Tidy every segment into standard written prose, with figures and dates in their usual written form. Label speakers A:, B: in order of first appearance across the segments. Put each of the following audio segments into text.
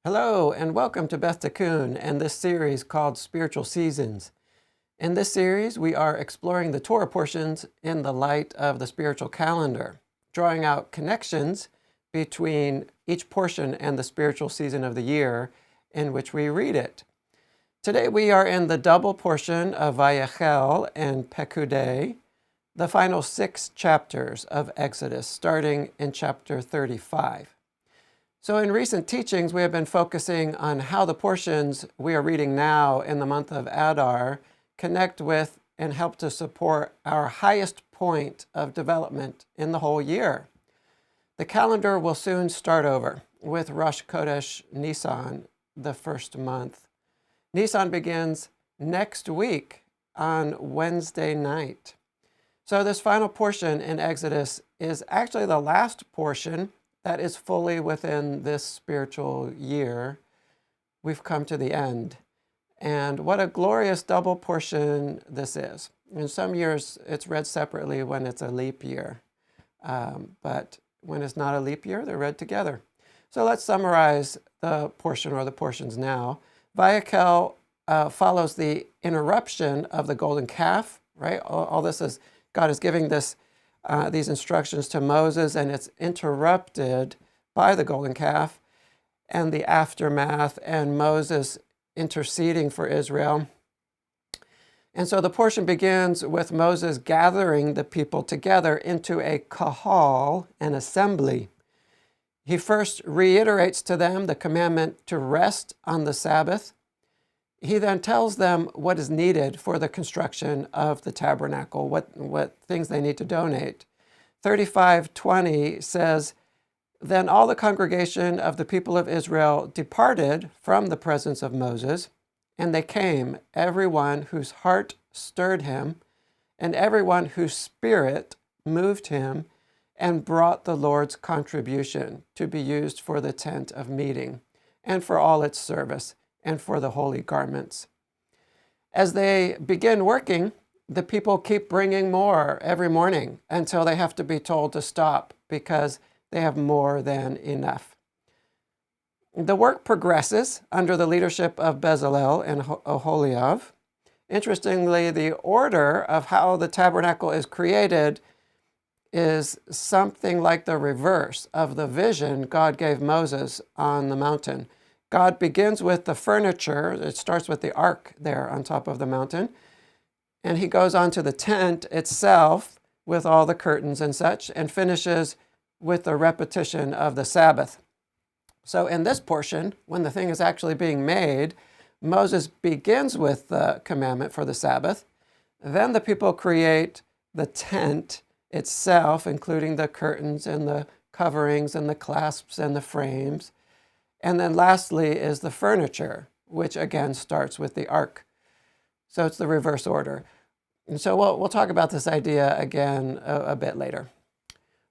A: Hello, and welcome to Beth Tikkun and this series called Spiritual Seasons. In this series, we are exploring the Torah portions in the light of the spiritual calendar, drawing out connections between each portion and the spiritual season of the year in which we read it. Today, we are in the double portion of Vayakhel and Pekudei, the final 6 chapters of Exodus, starting in chapter 35. So in recent teachings, we have been focusing on how the portions we are reading now in the month of Adar connect with and help to support our highest point of development in the whole year. The calendar will soon start over with Rosh Chodesh Nisan, the first month. Nisan begins next week on Wednesday night. So this final portion in Exodus is actually the last portion that is fully within this spiritual year. We've come to the end. And what a glorious double portion this is. In some years, it's read separately when it's a leap year. But when it's not a leap year, they're read together. So let's summarize the portion or the portions now. Vayakhel follows the interruption of the golden calf, right? All this is, God is giving these instructions to Moses, and it's interrupted by the golden calf and the aftermath and Moses interceding for Israel. And so the portion begins with Moses gathering the people together into a kahal, an assembly. He first reiterates to them the commandment to rest on the Sabbath. He then tells them what is needed for the construction of the tabernacle, what things they need to donate. 35:20 says, "Then all the congregation of the people of Israel departed from the presence of Moses, and they came, everyone whose heart stirred him, and everyone whose spirit moved him, and brought the Lord's contribution to be used for the tent of meeting, and for all its service, and for the holy garments." As they begin working, the people keep bringing more every morning until they have to be told to stop because they have more than enough. The work progresses under the leadership of Bezalel and Oholiav. Interestingly, the order of how the tabernacle is created is something like the reverse of the vision God gave Moses on the mountain. God begins with the furniture. It starts with the ark there on top of the mountain. And he goes on to the tent itself with all the curtains and such, and finishes with the repetition of the Sabbath. So in this portion, when the thing is actually being made, Moses begins with the commandment for the Sabbath. Then the people create the tent itself, including the curtains and the coverings and the clasps and the frames. And then lastly is the furniture, which again starts with the ark. So it's the reverse order. And so we'll talk about this idea again a bit later.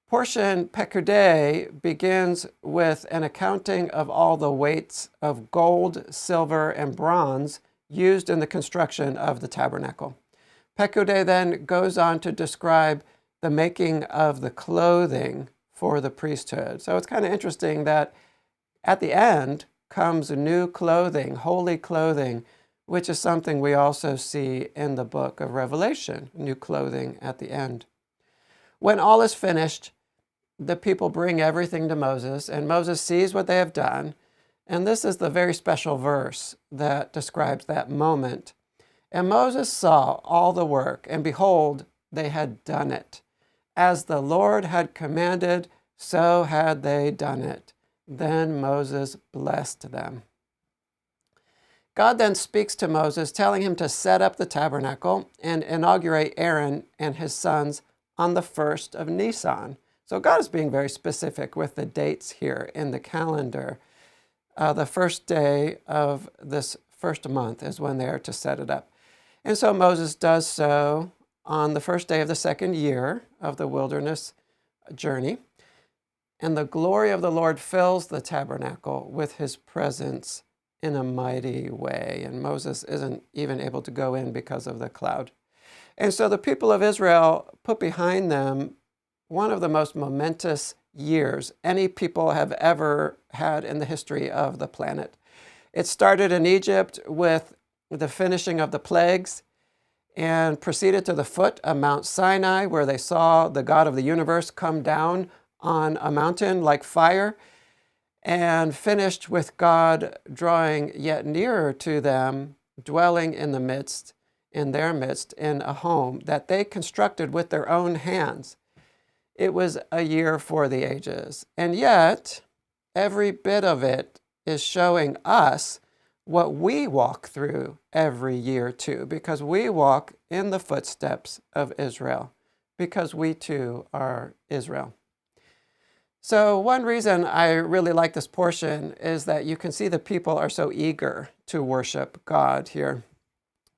A: Portion Pekudei begins with an accounting of all the weights of gold, silver, and bronze used in the construction of the tabernacle. Pekudei then goes on to describe the making of the clothing for the priesthood. So it's kind of interesting that at the end comes new clothing, holy clothing, which is something we also see in the book of Revelation, new clothing at the end. When all is finished, the people bring everything to Moses, and Moses sees what they have done. And this is the very special verse that describes that moment. "And Moses saw all the work, and behold, they had done it. As the Lord had commanded, so had they done it. Then Moses blessed them." God then speaks to Moses, telling him to set up the tabernacle and inaugurate Aaron and his sons on the 1st of Nisan. So God is being very specific with the dates here in the calendar. The first day of this first month is when they are to set it up. And so Moses does so on the first day of the second year of the wilderness journey. And the glory of the Lord fills the tabernacle with his presence in a mighty way. And Moses isn't even able to go in because of the cloud. And so the people of Israel put behind them one of the most momentous years any people have ever had in the history of the planet. It started in Egypt with the finishing of the plagues and proceeded to the foot of Mount Sinai, where they saw the God of the universe come down on a mountain like fire, and finished with God drawing yet nearer to them, dwelling in their midst, in a home that they constructed with their own hands. It was a year for the ages. And yet, every bit of it is showing us what we walk through every year too, because we walk in the footsteps of Israel, because we too are Israel. So one reason I really like this portion is that you can see the people are so eager to worship God here.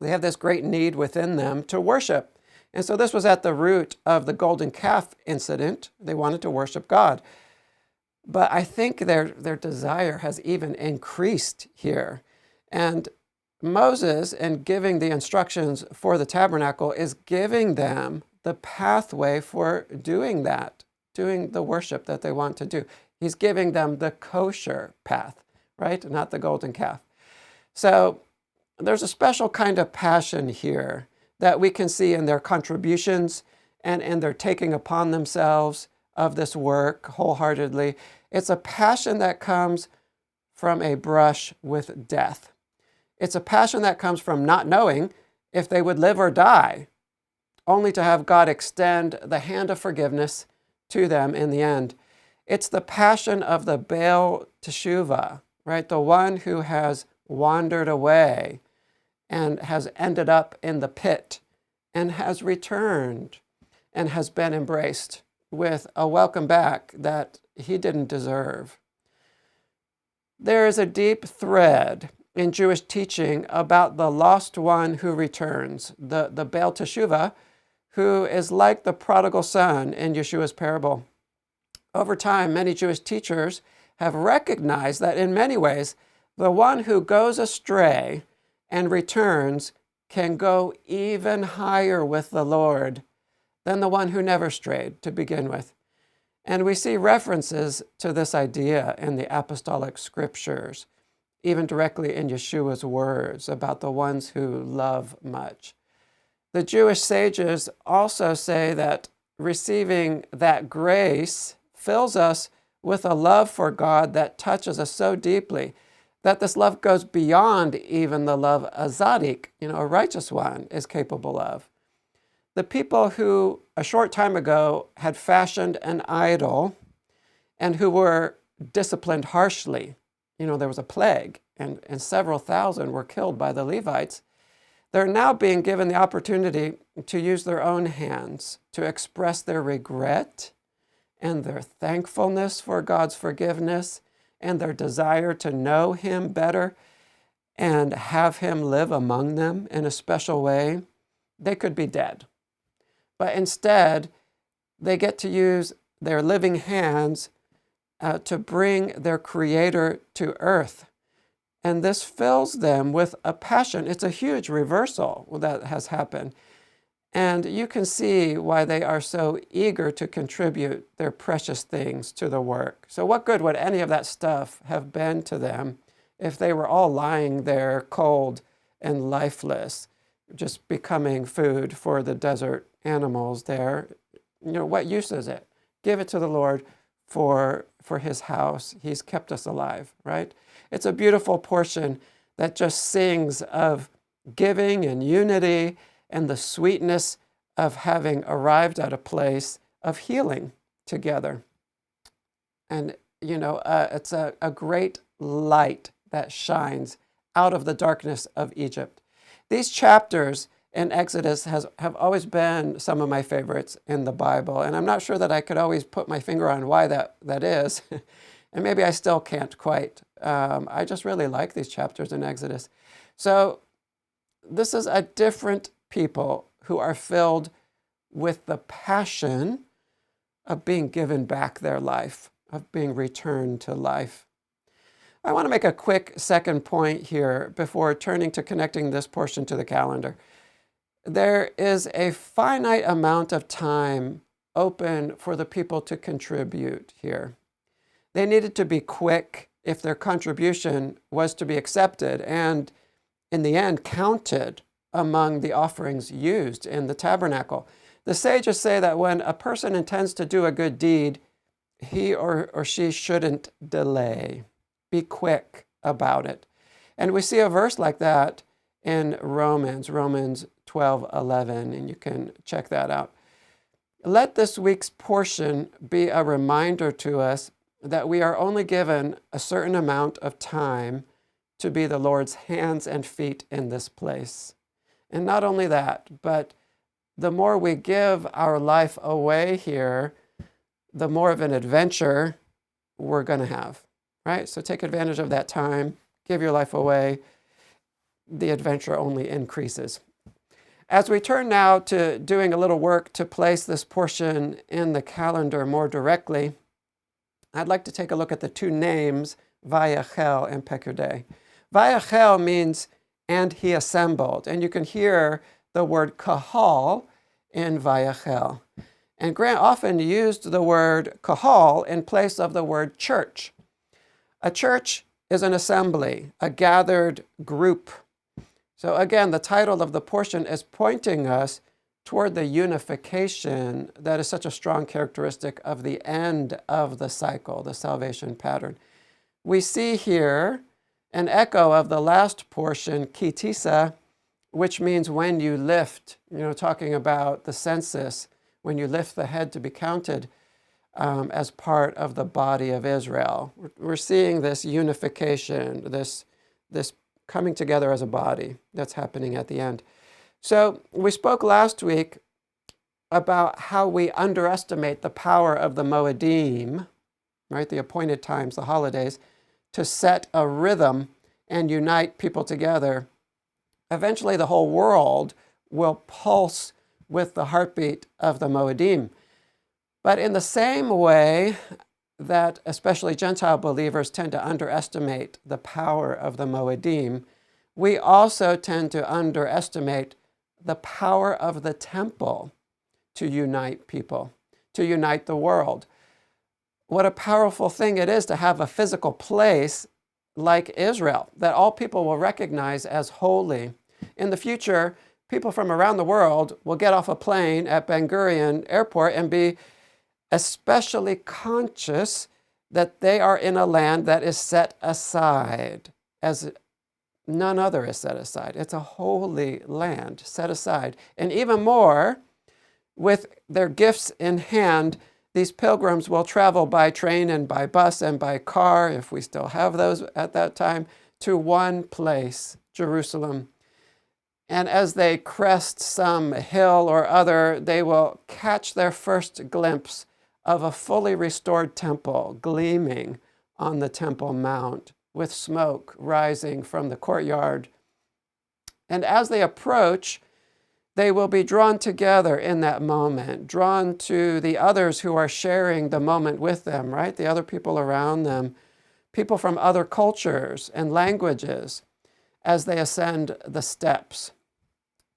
A: They have this great need within them to worship. And so this was at the root of the golden calf incident. They wanted to worship God. But I think their desire has even increased here. And Moses, in giving the instructions for the tabernacle, is giving them the pathway for doing that, doing the worship that they want to do. He's giving them the kosher path, right? Not the golden calf. So there's a special kind of passion here that we can see in their contributions and in their taking upon themselves of this work wholeheartedly. It's a passion that comes from a brush with death. It's a passion that comes from not knowing if they would live or die, only to have God extend the hand of forgiveness to them in the end. It's the passion of the Baal teshuvah, right? The one who has wandered away and has ended up in the pit and has returned and has been embraced with a welcome back that he didn't deserve. There is a deep thread in Jewish teaching about the lost one who returns, the Baal teshuvah, who is like the prodigal son in Yeshua's parable. Over time, many Jewish teachers have recognized that in many ways, the one who goes astray and returns can go even higher with the Lord than the one who never strayed to begin with. And we see references to this idea in the apostolic scriptures, even directly in Yeshua's words about the ones who love much. The Jewish sages also say that receiving that grace fills us with a love for God that touches us so deeply that this love goes beyond even the love a tzaddik, a righteous one, is capable of. The people who a short time ago had fashioned an idol and who were disciplined harshly, there was a plague and several thousand were killed by the Levites. They're now being given the opportunity to use their own hands to express their regret and their thankfulness for God's forgiveness and their desire to know him better and have him live among them in a special way. They could be dead. But instead, they get to use their living hands to bring their Creator to earth. And this fills them with a passion. It's a huge reversal that has happened. And you can see why they are so eager to contribute their precious things to the work. So what good would any of that stuff have been to them if they were all lying there cold and lifeless, just becoming food for the desert animals there? What use is it? Give it to the Lord for his house. He's kept us alive, right? It's a beautiful portion that just sings of giving and unity and the sweetness of having arrived at a place of healing together. And, it's a great light that shines out of the darkness of Egypt. These chapters in Exodus have always been some of my favorites in the Bible, and I'm not sure that I could always put my finger on why that is, and maybe I still can't quite. I just really like these chapters in Exodus. So this is a different people who are filled with the passion of being given back their life, of being returned to life. I want to make a quick second point here before turning to connecting this portion to the calendar. There is a finite amount of time open for the people to contribute here. They needed to be quick if their contribution was to be accepted and, in the end, counted among the offerings used in the tabernacle. The sages say that when a person intends to do a good deed, he or she shouldn't delay. Be quick about it. And we see a verse like that in Romans 12:11, and you can check that out. Let this week's portion be a reminder to us that we are only given a certain amount of time to be the Lord's hands and feet in this place. And not only that, but the more we give our life away here, the more of an adventure we're going to have, right? So take advantage of that time, give your life away. The adventure only increases. As we turn now to doing a little work to place this portion in the calendar more directly, I'd like to take a look at the two names, Vayakhel and Pekudei. Vayakhel means, and he assembled. And you can hear the word kahal in Vayakhel. And Grant often used the word kahal in place of the word church. A church is an assembly, a gathered group. So again, the title of the portion is pointing us toward the unification that is such a strong characteristic of the end of the cycle, the salvation pattern. We see here an echo of the last portion, kitisa, which means when you lift, talking about the census, when you lift the head to be counted as part of the body of Israel. We're seeing this unification, this coming together as a body that's happening at the end. So we spoke last week about how we underestimate the power of the Moedim, right, the appointed times, the holidays, to set a rhythm and unite people together. Eventually the whole world will pulse with the heartbeat of the Moedim. But in the same way that especially Gentile believers tend to underestimate the power of the Moedim, we also tend to underestimate the power of the temple to unite people, to unite the world. What a powerful thing it is to have a physical place like Israel that all people will recognize as holy. In the future, people from around the world will get off a plane at Ben Gurion Airport and be especially conscious that they are in a land that is set aside as none other is set aside. It's a holy land set aside. And even more, with their gifts in hand, these pilgrims will travel by train and by bus and by car, if we still have those at that time, to one place, Jerusalem. And as they crest some hill or other, they will catch their first glimpse of a fully restored temple gleaming on the Temple Mount, with smoke rising from the courtyard. And as they approach, they will be drawn together in that moment, drawn to the others who are sharing the moment with them, right? The other people around them, people from other cultures and languages, as they ascend the steps.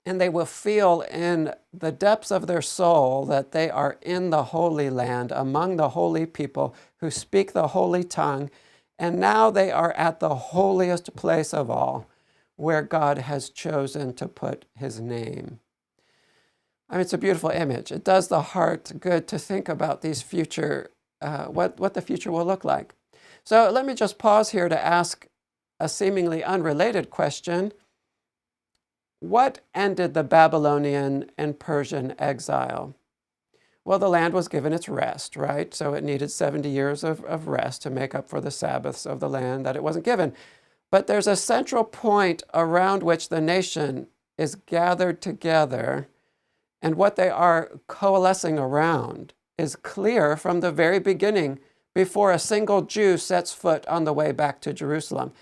A: And they will feel in the depths of their soul that they are in the Holy Land, among the holy people who speak the holy tongue. And now they are at the holiest place of all, where God has chosen to put his name. I mean, it's a beautiful image. It does the heart good to think about these future, what the future will look like. So let me just pause here to ask a seemingly unrelated question. What ended the Babylonian and Persian exile? Well, the land was given its rest, right? So it needed 70 years of rest to make up for the Sabbaths of the land that it wasn't given. But there's a central point around which the nation is gathered together, and what they are coalescing around is clear from the very beginning, before a single Jew sets foot on the way back to Jerusalem.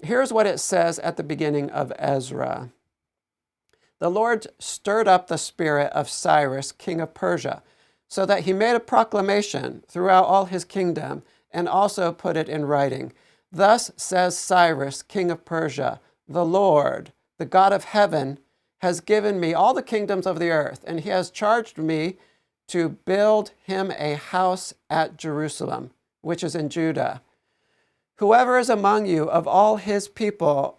A: Here's what it says at the beginning of Ezra. The Lord stirred up the spirit of Cyrus, king of Persia, so that he made a proclamation throughout all his kingdom and also put it in writing. Thus says Cyrus, king of Persia, the Lord, the God of heaven, has given me all the kingdoms of the earth, and he has charged me to build him a house at Jerusalem, which is in Judah. Whoever is among you of all his people,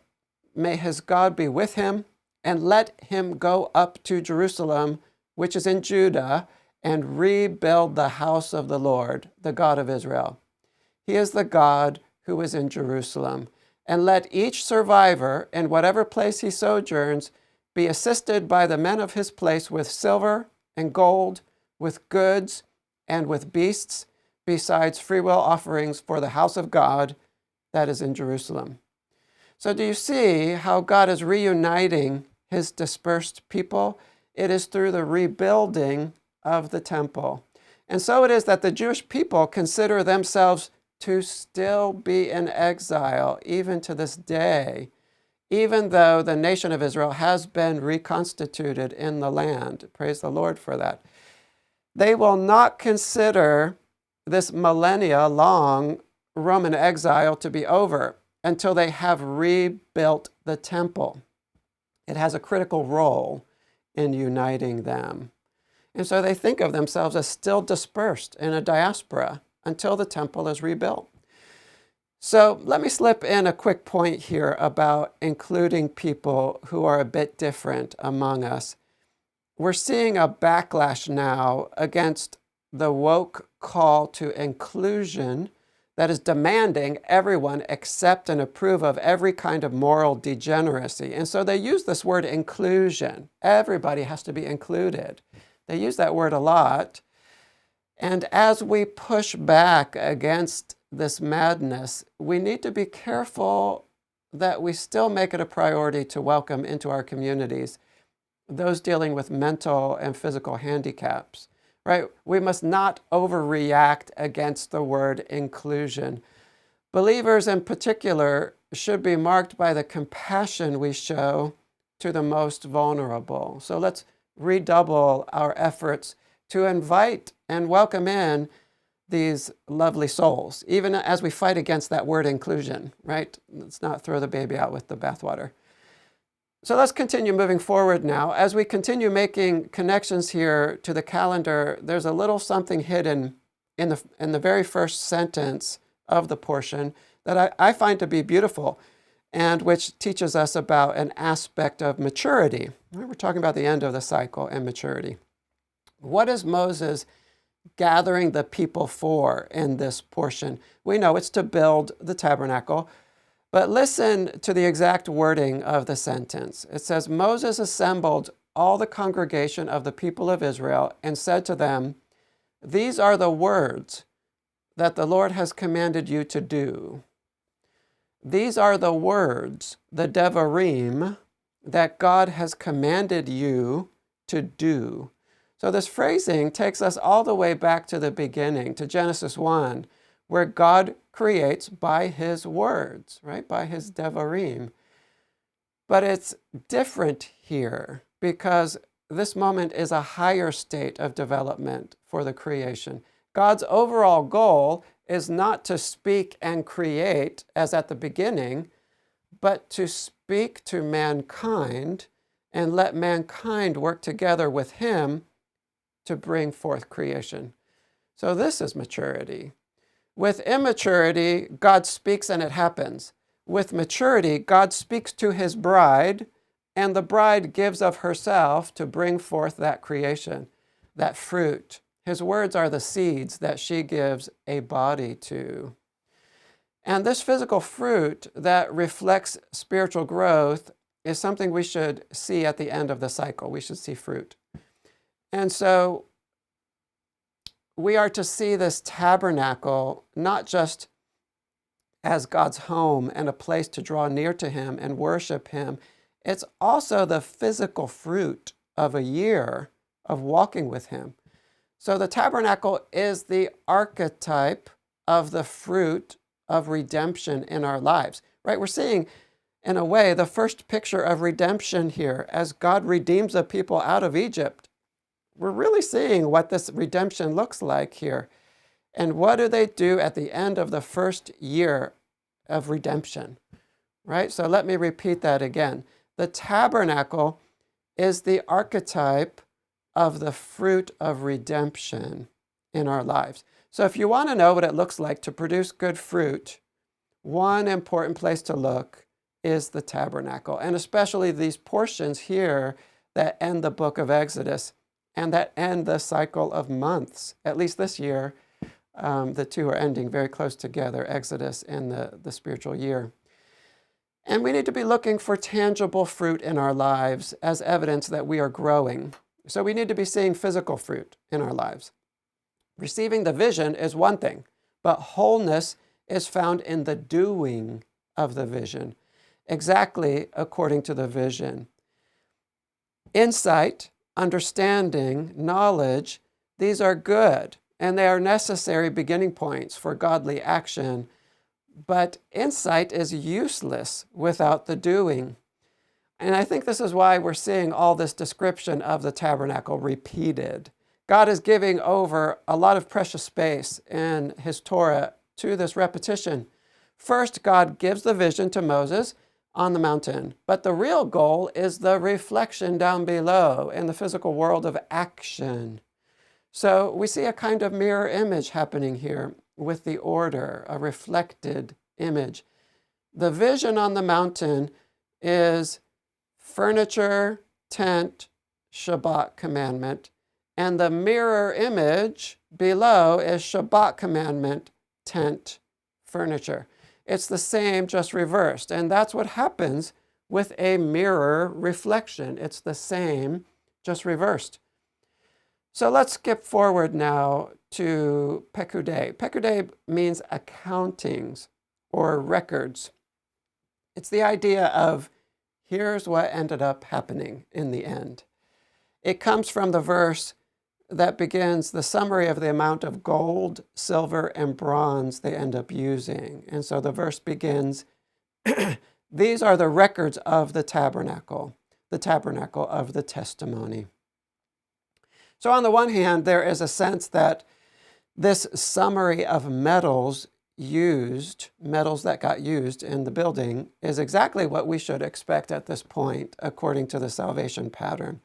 A: may his God be with him, and let him go up to Jerusalem, which is in Judah, and rebuild the house of the Lord, the God of Israel. He is the God who is in Jerusalem. And let each survivor, in whatever place he sojourns, be assisted by the men of his place with silver and gold, with goods, and with beasts, besides freewill offerings for the house of God that is in Jerusalem. So do you see how God is reuniting his dispersed people? It is through the rebuilding of the temple. And so it is that the Jewish people consider themselves to still be in exile, even to this day, even though the nation of Israel has been reconstituted in the land. Praise the Lord for that. They will not consider this millennia-long Roman exile to be over until they have rebuilt the temple. It has a critical role in uniting them. And so they think of themselves as still dispersed in a diaspora until the temple is rebuilt. So let me slip in a quick point here about including people who are a bit different among us. We're seeing a backlash now against the woke call to inclusion that is demanding everyone accept and approve of every kind of moral degeneracy. And so they use this word inclusion. Everybody has to be included. They use that word a lot. And as we push back against this madness, we need to be careful that we still make it a priority to welcome into our communities those dealing with mental and physical handicaps, right? We must not overreact against the word inclusion. Believers in particular should be marked by the compassion we show to the most vulnerable. So let's redouble our efforts to invite and welcome in these lovely souls, even as we fight against that word inclusion, right? Let's not throw the baby out with the bathwater. So let's continue moving forward now. As we continue making connections here to the calendar, there's a little something hidden in the very first sentence of the portion that I find to be beautiful and which teaches us about an aspect of maturity. We're talking about the end of the cycle and maturity. What is Moses gathering the people for in this portion? We know it's to build the tabernacle, but listen to the exact wording of the sentence. It says, Moses assembled all the congregation of the people of Israel and said to them, these are the words that the Lord has commanded you to do. These are the words, the devarim, that God has commanded you to do. So this phrasing takes us all the way back to the beginning, to Genesis 1, where God creates by his words, right? By his devarim. But it's different here because this moment is a higher state of development for the creation. God's overall goal is not to speak and create as at the beginning, but to speak to mankind and let mankind work together with him to bring forth creation. So this is maturity. With immaturity, God speaks and it happens. With maturity, God speaks to his bride, and the bride gives of herself to bring forth that creation, that fruit. His words are the seeds that she gives a body to. And this physical fruit that reflects spiritual growth is something we should see at the end of the cycle. We should see fruit. And so we are to see this tabernacle not just as God's home and a place to draw near to him and worship him. It's also the physical fruit of a year of walking with him. So the tabernacle is the archetype of the fruit of redemption in our lives, right? We're seeing, in a way, the first picture of redemption here as God redeems the people out of Egypt. We're really seeing what this redemption looks like here. And what do they do at the end of the first year of redemption, right? So let me repeat that again. The tabernacle is the archetype of the fruit of redemption in our lives. So if you want to know what it looks like to produce good fruit, one important place to look is the tabernacle, and especially these portions here that end the book of Exodus and that end the cycle of months. At least this year, the two are ending very close together, Exodus and the spiritual year. And we need to be looking for tangible fruit in our lives as evidence that we are growing. So we need to be seeing physical fruit in our lives. Receiving the vision is one thing, but wholeness is found in the doing of the vision, exactly according to the vision. Insight, understanding, knowledge, these are good, and they are necessary beginning points for godly action. But insight is useless without the doing. And I think this is why we're seeing all this description of the tabernacle repeated. God is giving over a lot of precious space in his Torah to this repetition. First, God gives the vision to Moses on the mountain, but the real goal is the reflection down below in the physical world of action. So we see a kind of mirror image happening here with the order, a reflected image. The vision on the mountain is furniture, tent, Shabbat commandment, and the mirror image below is Shabbat commandment, tent, furniture. It's the same, just reversed. And that's what happens with a mirror reflection. It's the same, just reversed. So let's skip forward now to Pekudei. Pekudei means accountings or records. It's the idea of here's what ended up happening in the end. It comes from the verse that begins the summary of the amount of gold, silver, and bronze they end up using. And so the verse begins, these are the records of the tabernacle of the testimony. So on the one hand, there is a sense that this summary of metals that got used in the building, is exactly what we should expect at this point, according to the salvation pattern.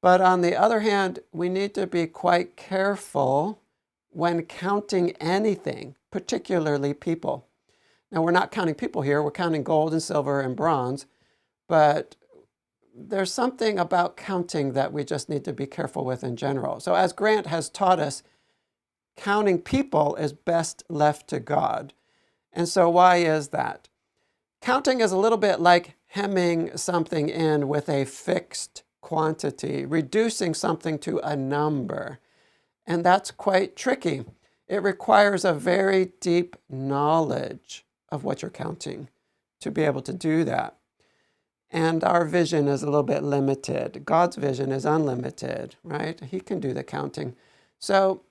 A: But on the other hand, we need to be quite careful when counting anything, particularly people. Now, we're not counting people here, we're counting gold and silver and bronze, but there's something about counting that we just need to be careful with in general. So as Grant has taught us, counting people is best left to God. And so why is that? Counting is a little bit like hemming something in with a fixed quantity, reducing something to a number. And that's quite tricky. It requires a very deep knowledge of what you're counting to be able to do that. And our vision is a little bit limited. God's vision is unlimited, right? He can do the counting. So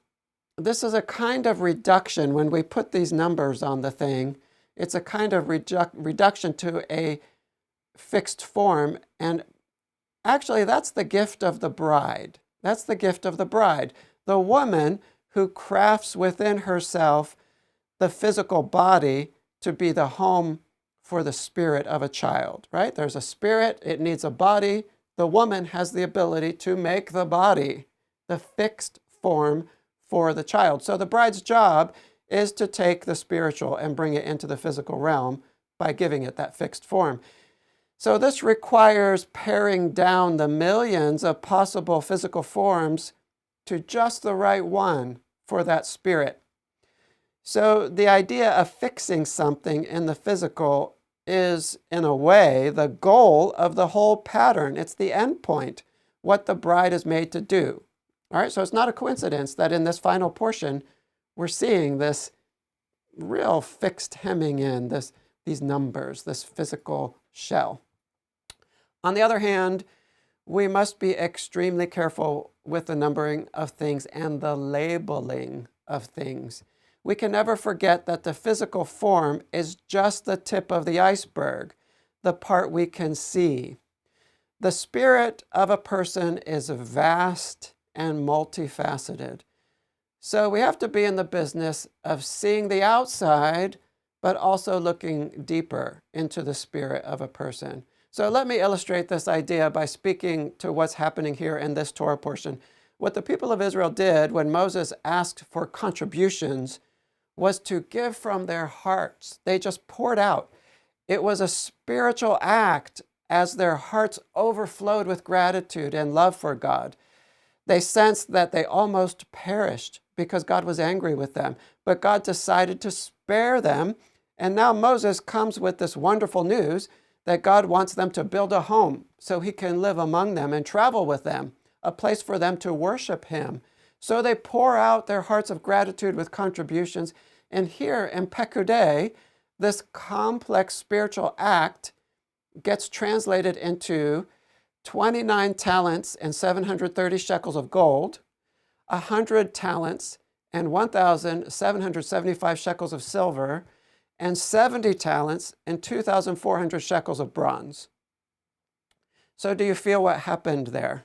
A: this is a kind of reduction. When we put these numbers on the thing, it's a kind of reduction to a fixed form. And actually, that's the gift of the bride. That's the gift of the bride. The woman who crafts within herself the physical body to be the home for the spirit of a child, right? There's a spirit, it needs a body. The woman has the ability to make the body, the fixed form for the child. So the bride's job is to take the spiritual and bring it into the physical realm by giving it that fixed form. So this requires paring down the millions of possible physical forms to just the right one for that spirit. So the idea of fixing something in the physical is, in a way, the goal of the whole pattern. It's the end point, what the bride is made to do. All right, so it's not a coincidence that in this final portion, we're seeing this real fixed hemming in, these numbers, this physical shell. On the other hand, we must be extremely careful with the numbering of things and the labeling of things. We can never forget that the physical form is just the tip of the iceberg, the part we can see. The spirit of a person is vast and multifaceted. So we have to be in the business of seeing the outside, but also looking deeper into the spirit of a person. So let me illustrate this idea by speaking to what's happening here in this Torah portion. What the people of Israel did when Moses asked for contributions was to give from their hearts. They just poured out. It was a spiritual act as their hearts overflowed with gratitude and love for God. They sensed that they almost perished because God was angry with them, but God decided to spare them. And now Moses comes with this wonderful news that God wants them to build a home so he can live among them and travel with them, a place for them to worship him. So they pour out their hearts of gratitude with contributions. And here in Pekudei, this complex spiritual act gets translated into 29 talents and 730 shekels of gold, 100 talents and 1,775 shekels of silver, and 70 talents and 2,400 shekels of bronze. So do you feel what happened there?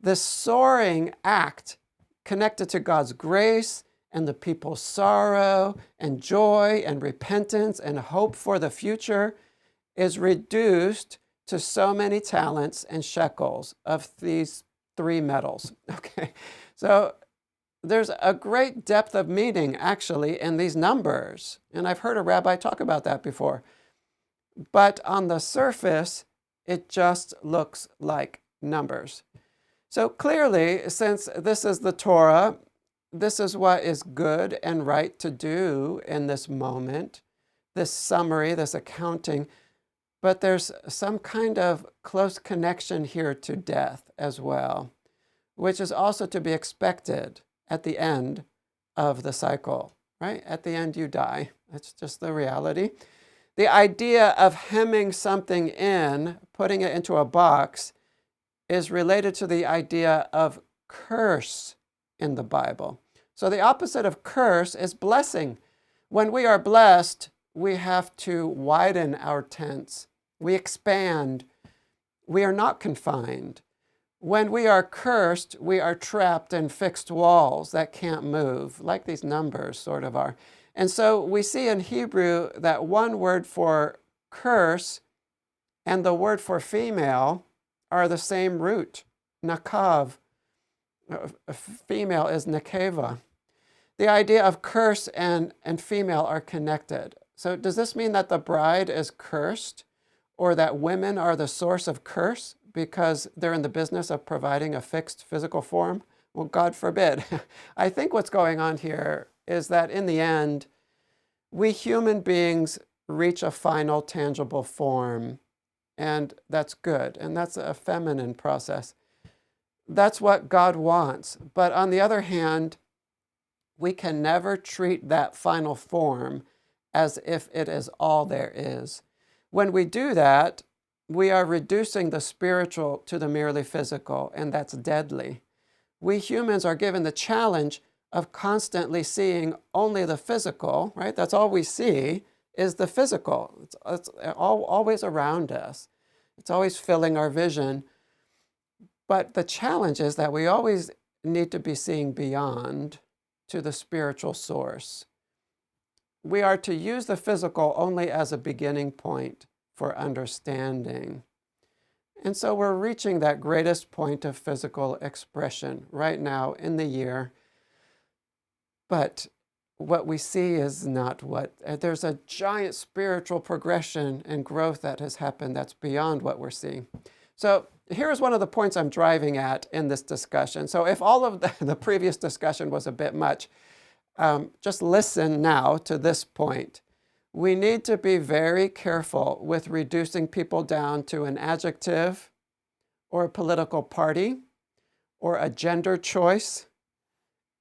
A: This soaring act connected to God's grace and the people's sorrow and joy and repentance and hope for the future is reduced to so many talents and shekels of these three metals. Okay, so there's a great depth of meaning actually in these numbers. And I've heard a rabbi talk about that before. But on the surface, it just looks like numbers. So clearly, since this is the Torah, this is what is good and right to do in this moment, this summary, this accounting. But there's some kind of close connection here to death as well, which is also to be expected at the end of the cycle, right? At the end, you die. That's just the reality. The idea of hemming something in, putting it into a box, is related to the idea of curse in the Bible. So the opposite of curse is blessing. When we are blessed, we have to widen our tents. We expand. We are not confined. When we are cursed, we are trapped in fixed walls that can't move, like these numbers sort of are. And so we see in Hebrew that one word for curse and the word for female are the same root, nakav. Female is nekeva. The idea of curse and female are connected. So does this mean that the bride is cursed or that women are the source of curse because they're in the business of providing a fixed physical form? Well, God forbid. I think what's going on here is that in the end, we human beings reach a final tangible form, and that's good, and that's a feminine process. That's what God wants. But on the other hand, we can never treat that final form as if it is all there is. When we do that, we are reducing the spiritual to the merely physical, and that's deadly. We humans are given the challenge of constantly seeing only the physical, right? That's all we see is the physical. It's always around us. It's always filling our vision. But the challenge is that we always need to be seeing beyond to the spiritual source. We are to use the physical only as a beginning point for understanding. And so we're reaching that greatest point of physical expression right now in the year. But what we see is not what, there's a giant spiritual progression and growth that has happened that's beyond what we're seeing. So here's one of the points I'm driving at in this discussion. So if all of the previous discussion was a bit much, just listen now to this point. We need to be very careful with reducing people down to an adjective or a political party or a gender choice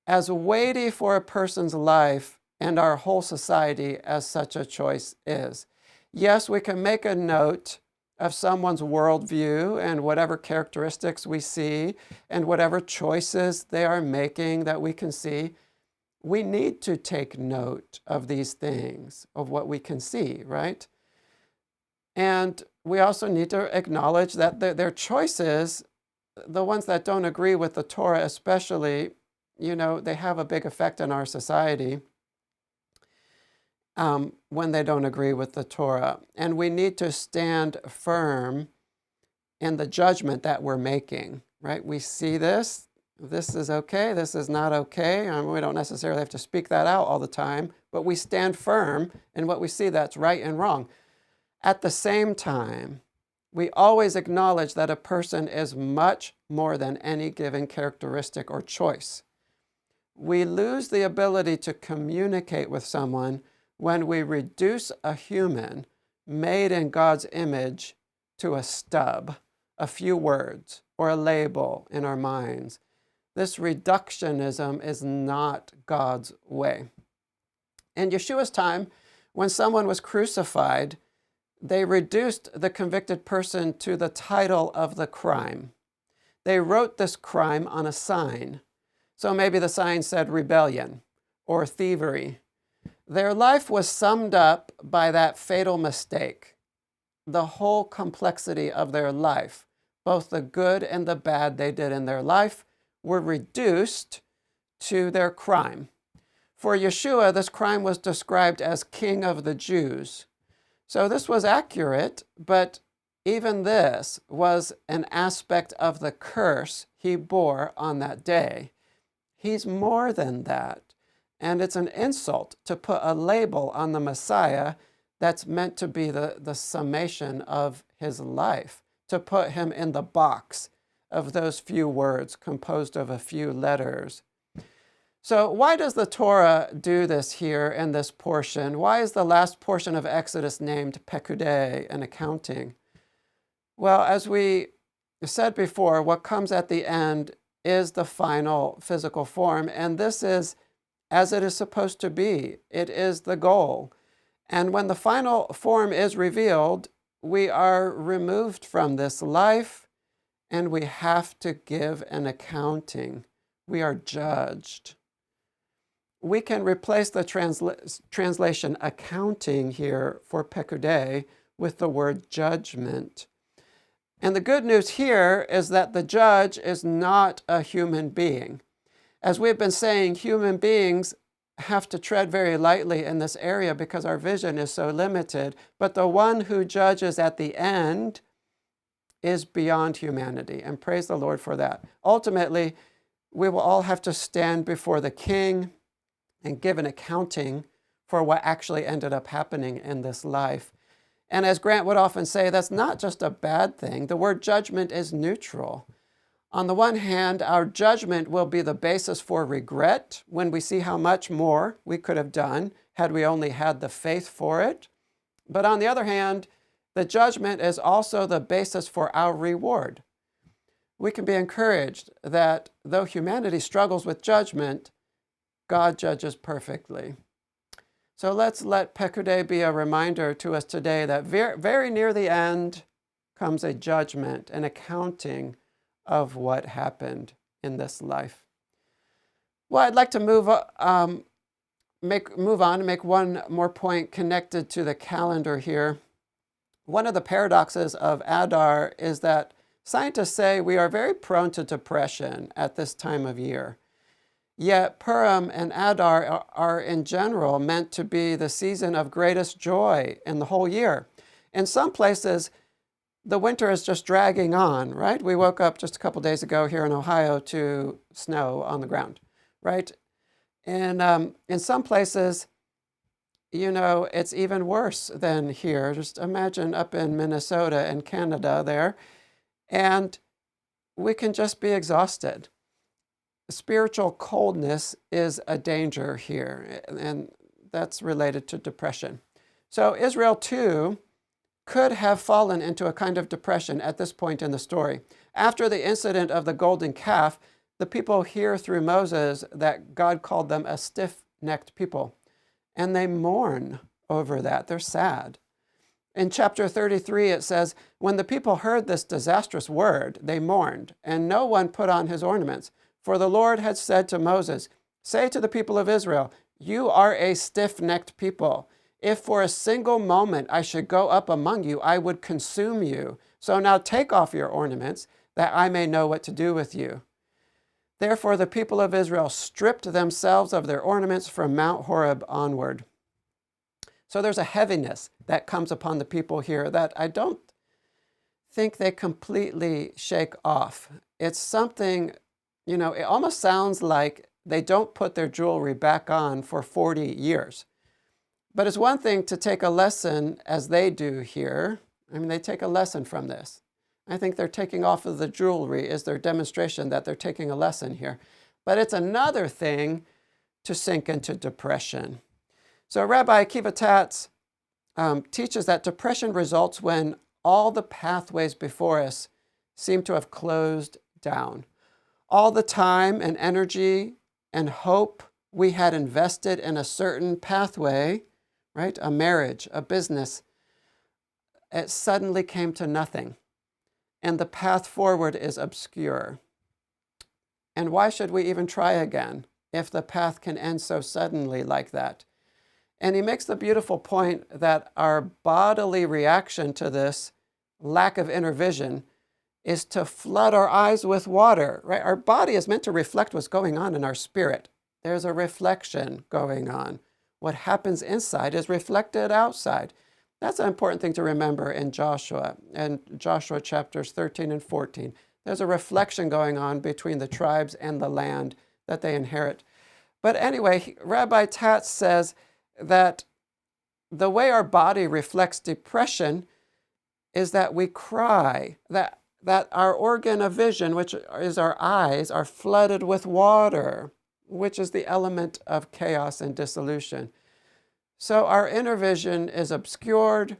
A: as weighty for a person's life and our whole society as such a choice is. Yes, we can make a note of someone's worldview and whatever characteristics we see and whatever choices they are making that we can see. We need to take note of these things, of what we can see, right? And we also need to acknowledge that their choices, the ones that don't agree with the Torah especially, they have a big effect on our society. when they don't agree with the Torah. And we need to stand firm in the judgment that we're making, right? We see this is okay, this is not okay. We don't necessarily have to speak that out all the time, but we stand firm in what we see that's right and wrong. At the same time, we always acknowledge that a person is much more than any given characteristic or choice. We lose the ability to communicate with someone when we reduce a human made in God's image to a stub, a few words, or a label in our minds. This reductionism is not God's way. In Yeshua's time, when someone was crucified, they reduced the convicted person to the title of the crime. They wrote this crime on a sign. So maybe the sign said rebellion or thievery. Their life was summed up by that fatal mistake. The whole complexity of their life, both the good and the bad they did in their life, were reduced to their crime. For Yeshua, this crime was described as King of the Jews. So this was accurate, but even this was an aspect of the curse he bore on that day. He's more than that. And it's an insult to put a label on the Messiah that's meant to be the summation of his life, to put him in the box of those few words composed of a few letters. So why does the Torah do this here in this portion? Why is the last portion of Exodus named Pekudei, an accounting? Well, as we said before, what comes at the end is the final physical form, and this is as it is supposed to be. It is the goal. And when the final form is revealed, we are removed from this life, and we have to give an accounting. We are judged. We can replace the translation accounting here for Pekudei with the word judgment. And the good news here is that the judge is not a human being. As we've been saying, human beings have to tread very lightly in this area because our vision is so limited. But the one who judges at the end is beyond humanity, and praise the Lord for that. Ultimately, we will all have to stand before the King and give an accounting for what actually ended up happening in this life. And as Grant would often say, that's not just a bad thing. The word judgment is neutral. On the one hand, our judgment will be the basis for regret when we see how much more we could have done had we only had the faith for it. But on the other hand, the judgment is also the basis for our reward. We can be encouraged that though humanity struggles with judgment, God judges perfectly. So let's let Pekudei be a reminder to us today that very near the end comes a judgment, an accounting of what happened in this life. Well, I'd like to move on and make one more point connected to the calendar here. One of the paradoxes of Adar is that scientists say we are very prone to depression at this time of year. Yet Purim and Adar are in general meant to be the season of greatest joy in the whole year. In some places, the winter is just dragging on, right? We woke up just a couple days ago here in Ohio to snow on the ground, right? And in some places, it's even worse than here. Just imagine up in Minnesota and Canada there. And we can just be exhausted. Spiritual coldness is a danger here, and that's related to depression. So Israel too could have fallen into a kind of depression at this point in the story. After the incident of the golden calf, the people hear through Moses that God called them a stiff-necked people, and they mourn over that. They're sad. In chapter 33, it says, when the people heard this disastrous word, they mourned, and no one put on his ornaments. For the Lord had said to Moses, say to the people of Israel, you are a stiff-necked people. If for a single moment I should go up among you, I would consume you. So now take off your ornaments, that I may know what to do with you. Therefore the people of Israel stripped themselves of their ornaments from Mount Horeb onward. So there's a heaviness that comes upon the people here that I don't think they completely shake off. It's something, it almost sounds like they don't put their jewelry back on for 40 years. But it's one thing to take a lesson as they do here. They take a lesson from this. I think they're taking off of the jewelry is their demonstration that they're taking a lesson here. But it's another thing to sink into depression. So Rabbi Akiva Tatz teaches that depression results when all the pathways before us seem to have closed down. All the time and energy and hope we had invested in a certain pathway, right? A marriage, a business, it suddenly came to nothing. And the path forward is obscure. And why should we even try again if the path can end so suddenly like that? And he makes the beautiful point that our bodily reaction to this lack of inner vision is to flood our eyes with water, right? Our body is meant to reflect what's going on in our spirit. There's a reflection going on. What happens inside is reflected outside. That's an important thing to remember in Joshua, and Joshua chapters 13 and 14. There's a reflection going on between the tribes and the land that they inherit. But anyway, Rabbi Tatz says that the way our body reflects depression is that we cry, that our organ of vision, which is our eyes, are flooded with water, which is the element of chaos and dissolution. So our inner vision is obscured,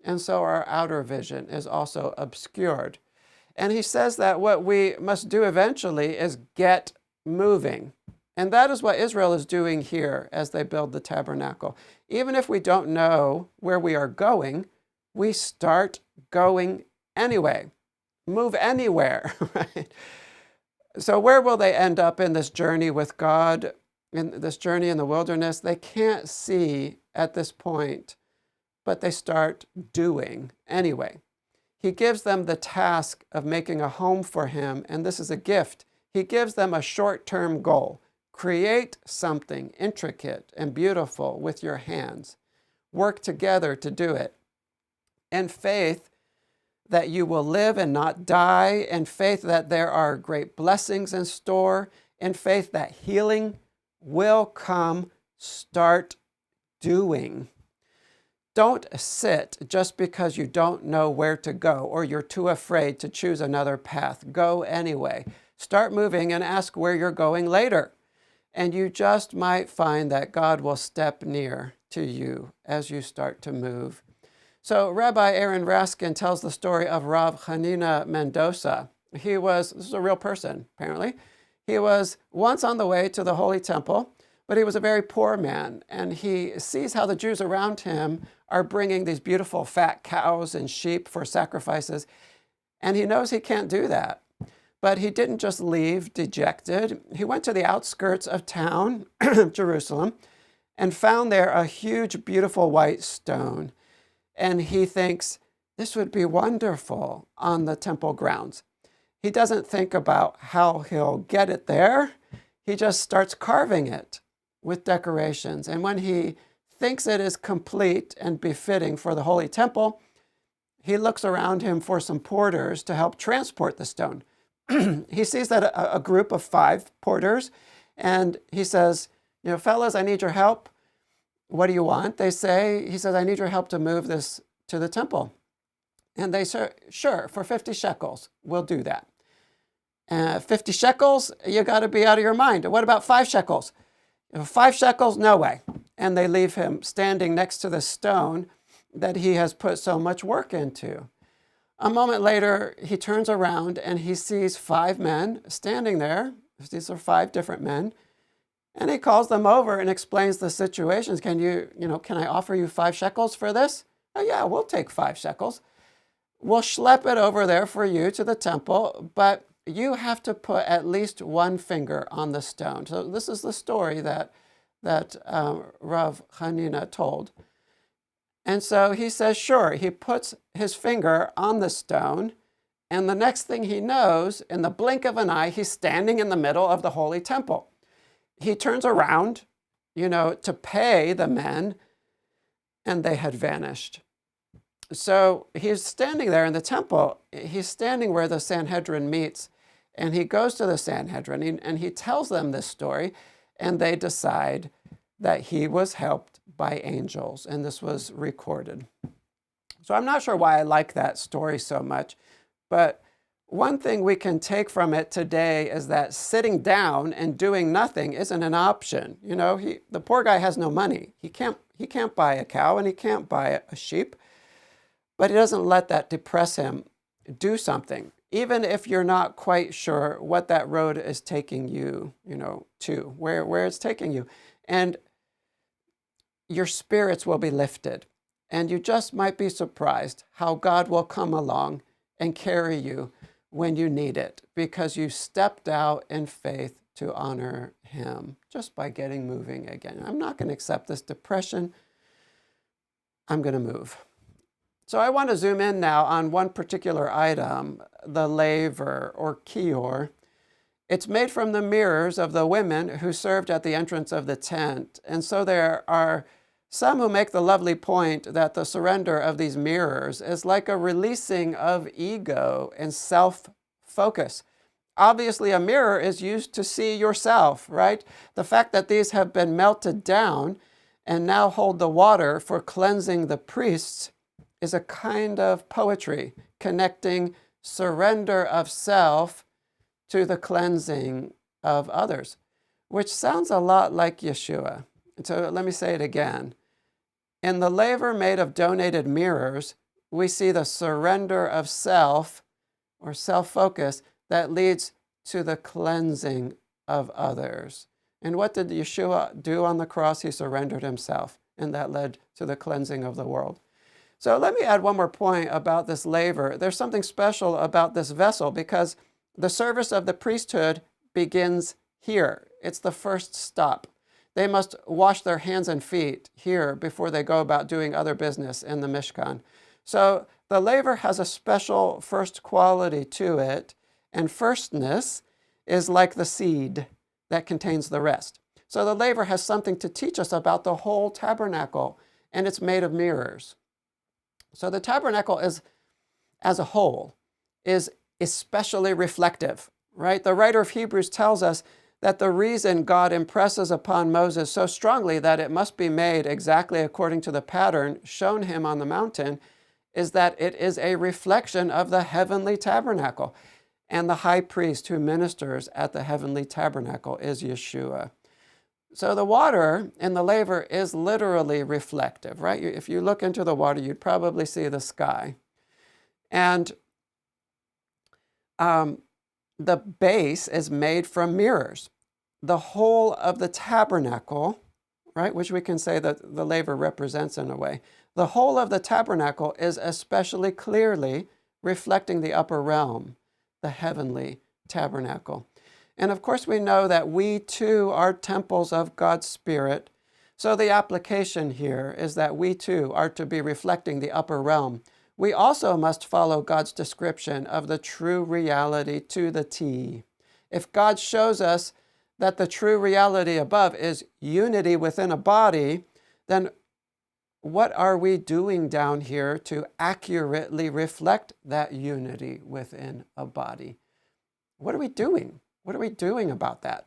A: and so our outer vision is also obscured. And he says that what we must do eventually is get moving. And that is what Israel is doing here as they build the tabernacle. Even if we don't know where we are going, we start going anyway. Move anywhere, right? So where will they end up in this journey with God, in this journey in the wilderness? They can't see at this point, but they start doing anyway. He gives them the task of making a home for him, and this is a gift. He gives them a short-term goal. Create something intricate and beautiful with your hands. Work together to do it. In faith that you will live and not die, in faith that there are great blessings in store, in faith that healing will come. Start doing. Don't sit just because you don't know where to go or you're too afraid to choose another path. Go anyway. Start moving and ask where you're going later. And you just might find that God will step near to you as you start to move. So Rabbi Aaron Raskin tells the story of Rav Hanina Mendoza. This is a real person, apparently. He was once on the way to the Holy Temple, but he was a very poor man, and he sees how the Jews around him are bringing these beautiful fat cows and sheep for sacrifices, and he knows he can't do that. But he didn't just leave dejected. He went to the outskirts of town, Jerusalem, and found there a huge, beautiful white stone. And he thinks, this would be wonderful on the temple grounds. He doesn't think about how he'll get it there. He just starts carving it with decorations. And when he thinks it is complete and befitting for the Holy Temple, he looks around him for some porters to help transport the stone. He sees that a group of 5 porters, and he says, fellas, I need your help. What do you want? He says, I need your help to move this to the temple. And they say, sure, for 50 shekels, we'll do that. 50 shekels, you got to be out of your mind. What about 5 shekels? 5 shekels, no way. And they leave him standing next to the stone that he has put so much work into. A moment later, he turns around and he sees 5 men standing there. These are 5 different men. And he calls them over and explains the situations. Can I offer you 5 shekels for this? Oh yeah, we'll take 5 shekels. We'll schlep it over there for you to the temple, but you have to put at least 1 finger on the stone. So this is the story that Rav Hanina told. And so he says, sure. He puts his finger on the stone, and the next thing he knows, in the blink of an eye, he's standing in the middle of the Holy Temple. He turns around, to pay the men, and they had vanished. So he's standing there in the temple. He's standing where the Sanhedrin meets, and he goes to the Sanhedrin, and he tells them this story, and they decide that he was helped by angels, and this was recorded. So I'm not sure why I like that story so much, but one thing we can take from it today is that sitting down and doing nothing isn't an option. You know, the poor guy has no money. He can't buy a cow and he can't buy a sheep, but he doesn't let that depress him. Do something, even if you're not quite sure what that road is taking you, to where it's taking you, and your spirits will be lifted, and you just might be surprised how God will come along and carry you when you need it, because you stepped out in faith to honor him just by getting moving again. I'm not going to accept this depression. I'm going to move. So I want to zoom in now on one particular item, the laver or kior. It's made from the mirrors of the women who served at the entrance of the tent. And so there are some who make the lovely point that the surrender of these mirrors is like a releasing of ego and self-focus. Obviously, a mirror is used to see yourself, right? The fact that these have been melted down and now hold the water for cleansing the priests is a kind of poetry connecting surrender of self to the cleansing of others, which sounds a lot like Yeshua. So let me say it again. In the laver made of donated mirrors, we see the surrender of self or self-focus that leads to the cleansing of others. And what did Yeshua do on the cross? He surrendered himself, and that led to the cleansing of the world. So let me add one more point about this laver. There's something special about this vessel because the service of the priesthood begins here. It's the first stop. They must wash their hands and feet here before they go about doing other business in the Mishkan. So the laver has a special first quality to it, and firstness is like the seed that contains the rest. So the laver has something to teach us about the whole tabernacle, and it's made of mirrors. So the tabernacle is, as a whole, is especially reflective, right? The writer of Hebrews tells us that the reason God impresses upon Moses so strongly that it must be made exactly according to the pattern shown him on the mountain is that it is a reflection of the heavenly tabernacle. And the high priest who ministers at the heavenly tabernacle is Yeshua. So the water in the laver is literally reflective, right? If you look into the water, you'd probably see the sky. And the base is made from mirrors. The whole of the tabernacle, right, which we can say that the laver represents in a way, the whole of the tabernacle is especially clearly reflecting the upper realm, the heavenly tabernacle. And of course, we know that we too are temples of God's Spirit. So the application here is that we too are to be reflecting the upper realm. We also must follow God's description of the true reality to the T. If God shows us that the true reality above is unity within a body, then what are we doing down here to accurately reflect that unity within a body? What are we doing? What are we doing about that?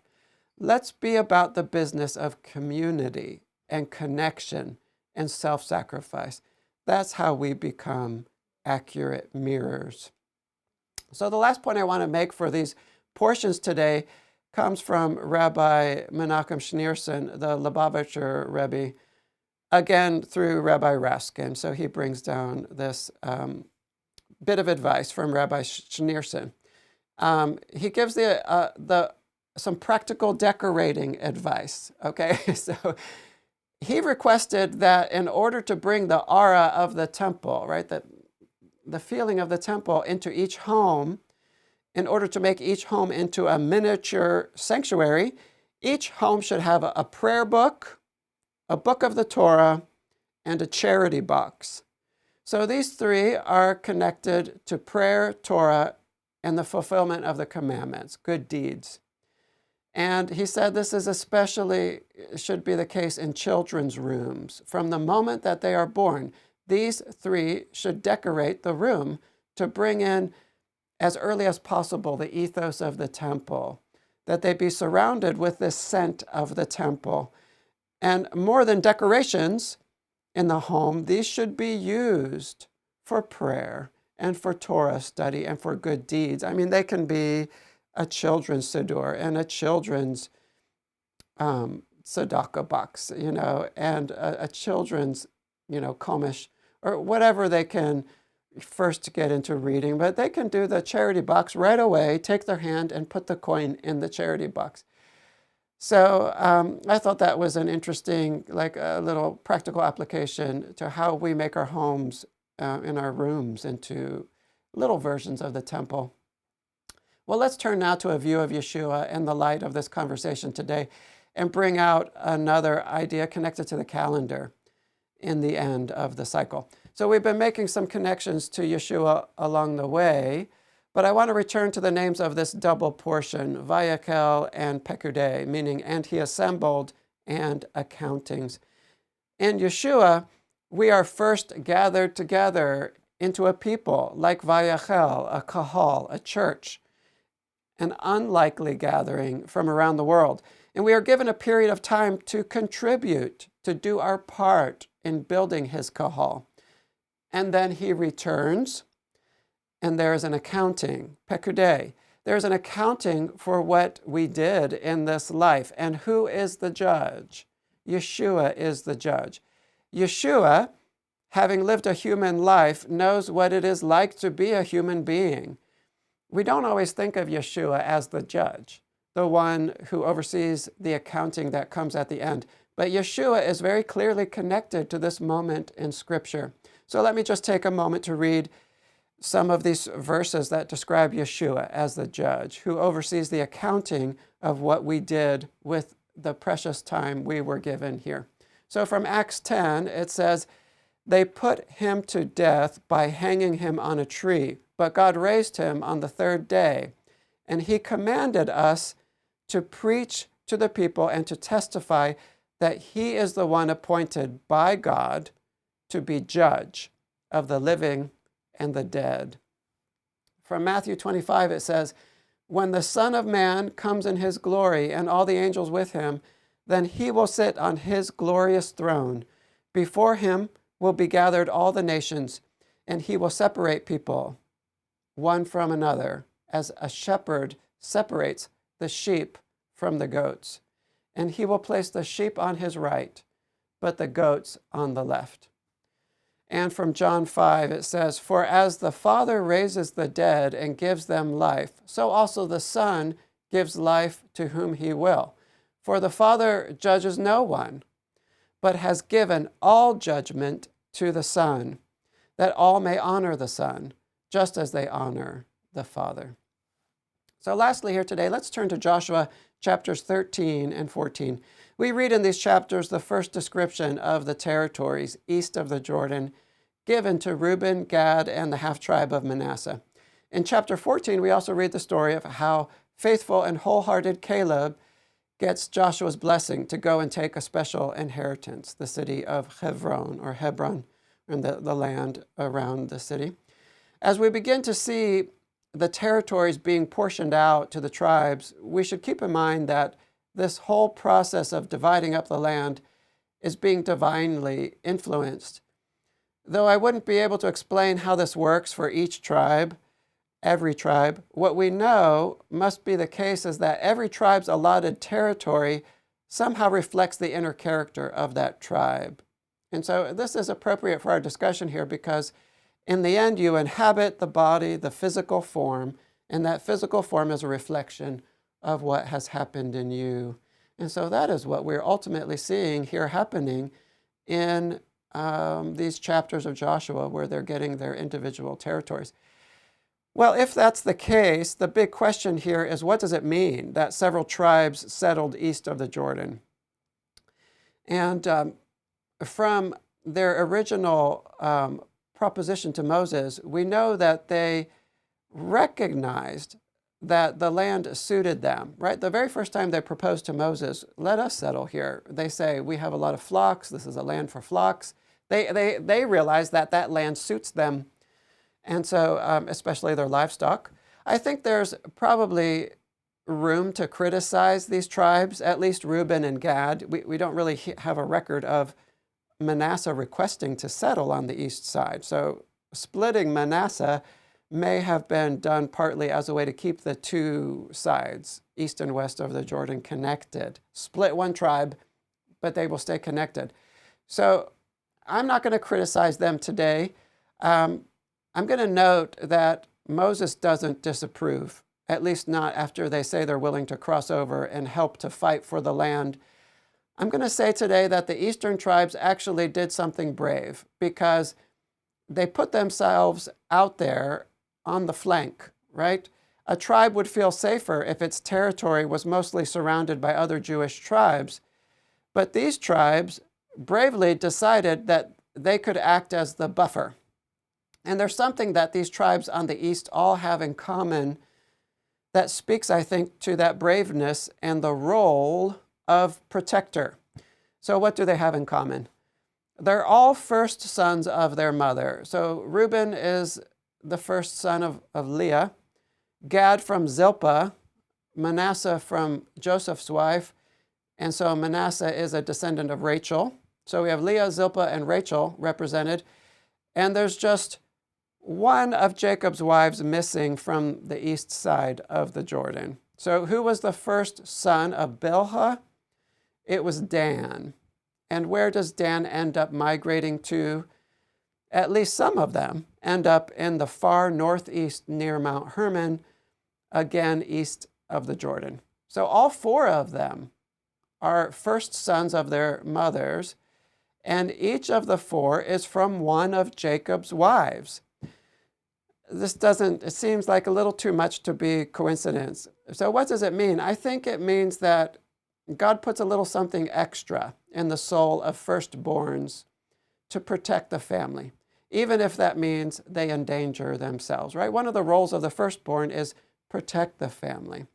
A: Let's be about the business of community and connection and self-sacrifice. That's how we become accurate mirrors. So the last point I want to make for these portions today comes from Rabbi Menachem Schneerson, the Lubavitcher Rebbe, again through Rabbi Raskin. So he brings down this bit of advice from Rabbi Schneerson. He gives some practical decorating advice, okay? So he requested that in order to bring the aura of the temple, right, the feeling of the temple into each home, in order to make each home into a miniature sanctuary, each home should have a prayer book, a book of the Torah, and a charity box. So these three are connected to prayer, Torah, and the fulfillment of the commandments, good deeds. And he said this is especially should be the case in children's rooms. From the moment that they are born, these three should decorate the room to bring in as early as possible the ethos of the temple, that they be surrounded with this scent of the temple. And more than decorations in the home, these should be used for prayer and for Torah study and for good deeds. I mean, they can be a children's siddur and a children's tzedakah box, and a children's, komish, or whatever they can first get into reading. But they can do the charity box right away, take their hand and put the coin in the charity box. So I thought that was an interesting, like a little practical application to how we make our homes in our rooms into little versions of the temple. Well, let's turn now to a view of Yeshua in the light of this conversation today and bring out another idea connected to the calendar in the end of the cycle. So we've been making some connections to Yeshua along the way, but I want to return to the names of this double portion, Vayakhel and Pekudei, meaning and he assembled and accountings. In Yeshua, we are first gathered together into a people like Vayakhel, a kahal, a church, an unlikely gathering from around the world. And we are given a period of time to contribute, to do our part in building his kahal. And then he returns, and there is an accounting, Pekudei. There's an accounting for what we did in this life. And who is the judge? Yeshua is the judge. Yeshua, having lived a human life, knows what it is like to be a human being. We don't always think of Yeshua as the judge, the one who oversees the accounting that comes at the end. But Yeshua is very clearly connected to this moment in Scripture. So let me just take a moment to read some of these verses that describe Yeshua as the judge, who oversees the accounting of what we did with the precious time we were given here. So from Acts 10, it says, they put him to death by hanging him on a tree, but God raised him on the third day, and he commanded us to preach to the people and to testify that he is the one appointed by God to be judge of the living and the dead. From Matthew 25, it says, when the Son of Man comes in his glory and all the angels with him, then he will sit on his glorious throne. Before him will be gathered all the nations, and he will separate people one from another, as a shepherd separates the sheep from the goats. And he will place the sheep on his right, but the goats on the left. And from John 5, it says, for as the Father raises the dead and gives them life, so also the Son gives life to whom he will. For the Father judges no one, but has given all judgment to the Son, that all may honor the Son, just as they honor the Father. So lastly here today, let's turn to Joshua chapters 13 and 14. We read in these chapters the first description of the territories east of the Jordan given to Reuben, Gad, and the half-tribe of Manasseh. In chapter 14, we also read the story of how faithful and wholehearted Caleb gets Joshua's blessing to go and take a special inheritance, the city of Hebron, and the land around the city. As we begin to see the territories being portioned out to the tribes, we should keep in mind that this whole process of dividing up the land is being divinely influenced. Though I wouldn't be able to explain how this works for each tribe, every tribe, what we know must be the case is that every tribe's allotted territory somehow reflects the inner character of that tribe. And so this is appropriate for our discussion here because in the end, you inhabit the body, the physical form, and that physical form is a reflection of what has happened in you. And so that is what we're ultimately seeing here happening in these chapters of Joshua where they're getting their individual territories. Well, if that's the case, the big question here is what does it mean that several tribes settled east of the Jordan? And from their original proposition to Moses, we know that they recognized that the land suited them, right? The very first time they proposed to Moses, let us settle here. They say, we have a lot of flocks. This is a land for flocks. They realize that that land suits them. And so, especially their livestock. I think there's probably room to criticize these tribes, at least Reuben and Gad. We don't really have a record of Manasseh requesting to settle on the east side. So splitting Manasseh may have been done partly as a way to keep the two sides, east and west of the Jordan, connected. Split one tribe, but they will stay connected. So I'm not going to criticize them today. I'm going to note that Moses doesn't disapprove, at least not after they say they're willing to cross over and help to fight for the land. I'm going to say today that the eastern tribes actually did something brave because they put themselves out there on the flank, right? A tribe would feel safer if its territory was mostly surrounded by other Jewish tribes. But these tribes bravely decided that they could act as the buffer. And there's something that these tribes on the east all have in common that speaks, I think, to that braveness and the role of protector. So what do they have in common? They're all first sons of their mother. So Reuben is the first son of Leah, Gad from Zilpah, Manasseh from Joseph's wife, and so Manasseh is a descendant of Rachel. So we have Leah, Zilpah, and Rachel represented, and there's just one of Jacob's wives missing from the east side of the Jordan. So who was the first son of Bilhah? It was Dan. And where does Dan end up migrating to? At least some of them end up in the far northeast near Mount Hermon, again east of the Jordan. So all four of them are first sons of their mothers, and each of the four is from one of Jacob's wives. It seems like a little too much to be coincidence. So what does it mean? I think it means that God puts a little something extra in the soul of firstborns to protect the family, even if that means they endanger themselves, right? One of the roles of the firstborn is protect the family.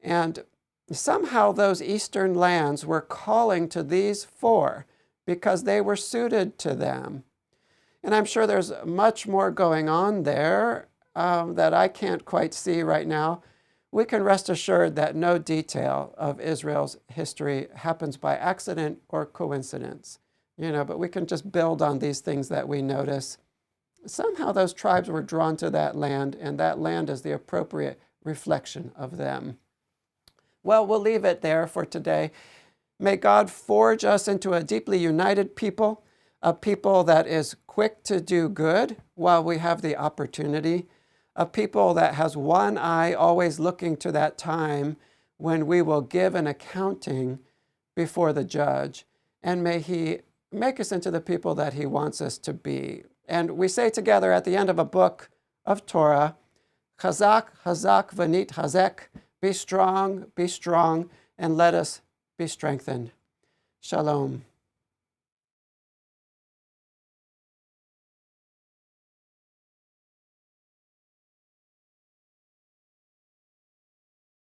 A: And somehow those eastern lands were calling to these four because they were suited to them. And I'm sure there's much more going on there that I can't quite see right now. We can rest assured that no detail of Israel's history happens by accident or coincidence, but we can just build on these things that we notice. Somehow those tribes were drawn to that land, and that land is the appropriate reflection of them. Well, we'll leave it there for today. May God forge us into a deeply united people, a people that is quick to do good while we have the opportunity, a people that has one eye always looking to that time when we will give an accounting before the judge. And may He make us into the people that He wants us to be. And we say together at the end of a book of Torah, Chazak, Hazak, Vanit, Hazek, be strong, and let us be strengthened. Shalom.